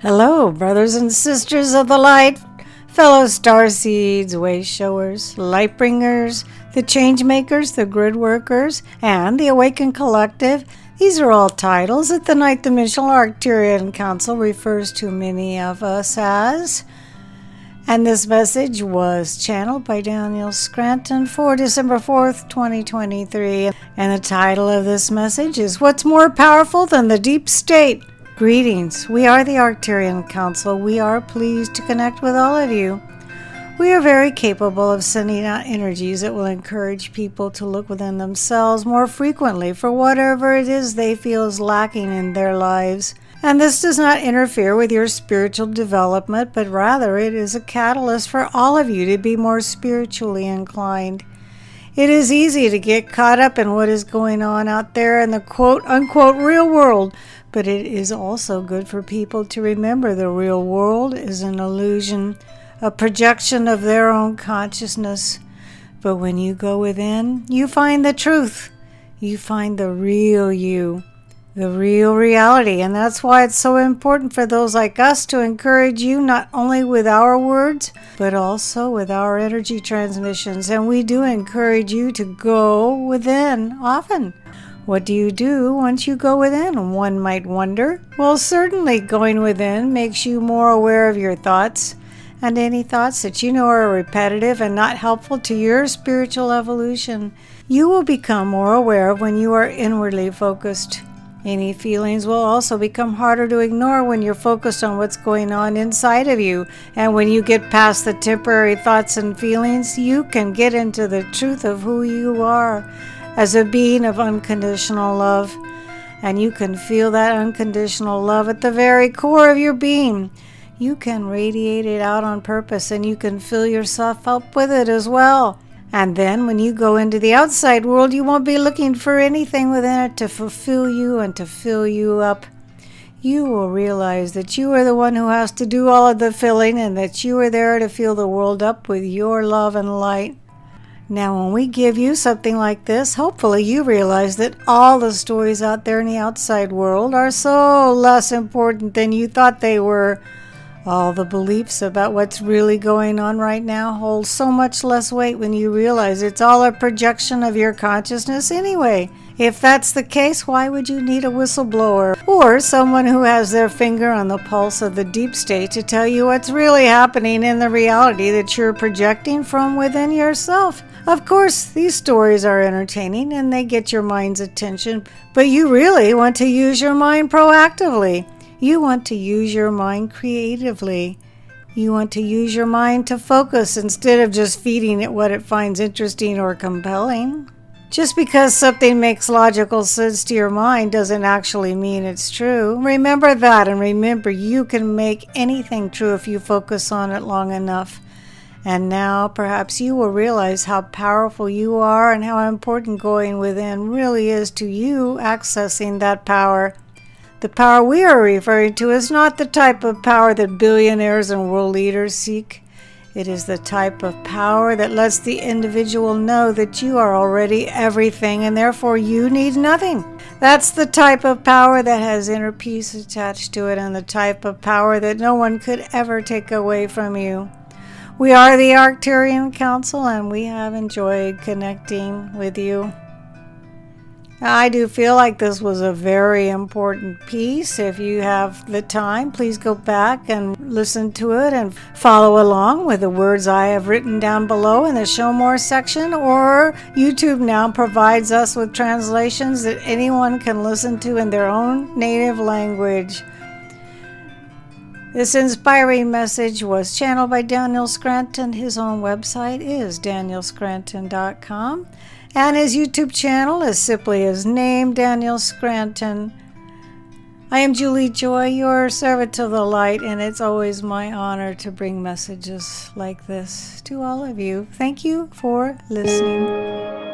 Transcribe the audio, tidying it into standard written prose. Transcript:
Hello, brothers and sisters of the light, fellow starseeds, way showers, light bringers, the change makers, the grid workers, and the awakened collective. These are all titles that the ninth dimensional Arcturian Council refers to many of us as. And this message was channeled by Daniel Scranton for December 4th, 2023. And the title of this message is What's More Powerful Than the Deep State? Greetings. We are the Arcturian Council. We are pleased to connect with all of you. We are very capable of sending out energies that will encourage people to look within themselves more frequently for whatever it is they feel is lacking in their lives. And this does not interfere with your spiritual development, but rather it is a catalyst for all of you to be more spiritually inclined. It is easy to get caught up in what is going on out there in the quote-unquote real world, but it is also good for people to remember the real world is an illusion, a projection of their own consciousness. But when you go within, you find the truth. You find the real you, the real reality. And that's why it's so important for those like us to encourage you not only with our words, but also with our energy transmissions. And we do encourage you to go within often. What do you do once you go within? One might wonder. Well, certainly going within makes you more aware of your thoughts, and any thoughts that you know are repetitive and not helpful to your spiritual evolution, you will become more aware of when you are inwardly focused. Any feelings will also become harder to ignore when you're focused on what's going on inside of you. And when you get past the temporary thoughts and feelings, you can get into the truth of who you are as a being of unconditional love. And you can feel that unconditional love at the very core of your being. You can radiate it out on purpose, and you can fill yourself up with it as well. And then when you go into the outside world, you won't be looking for anything within it to fulfill you and to fill you up. You will realize that you are the one who has to do all of the filling, and that you are there to fill the world up with your love and light. Now, when we give you something like this, hopefully you realize that all the stories out there in the outside world are so less important than you thought they were. All the beliefs about what's really going on right now hold so much less weight when you realize it's all a projection of your consciousness anyway. If that's the case, why would you need a whistleblower or someone who has their finger on the pulse of the deep state to tell you what's really happening in the reality that you're projecting from within yourself? Of course, these stories are entertaining and they get your mind's attention, but you really want to use your mind proactively. You want to use your mind creatively. You want to use your mind to focus instead of just feeding it what it finds interesting or compelling. Just because something makes logical sense to your mind doesn't actually mean it's true. Remember that, and remember you can make anything true if you focus on it long enough. And now perhaps you will realize how powerful you are and how important going within really is to you accessing that power. The power we are referring to is not the type of power that billionaires and world leaders seek. It is the type of power that lets the individual know that you are already everything and therefore you need nothing. That's the type of power that has inner peace attached to it, and the type of power that no one could ever take away from you. We are the Arcturian Council, and we have enjoyed connecting with you. I do feel like this was a very important piece. If you have the time, please go back and listen to it and follow along with the words I have written down below in the Show More section, or YouTube now provides us with translations that anyone can listen to in their own native language. This inspiring message was channeled by Daniel Scranton. His own website is danielscranton.com. And his YouTube channel is simply his name, Daniel Scranton. I am Julie Joy, your servant of the light, and it's always my honor to bring messages like this to all of you. Thank you for listening.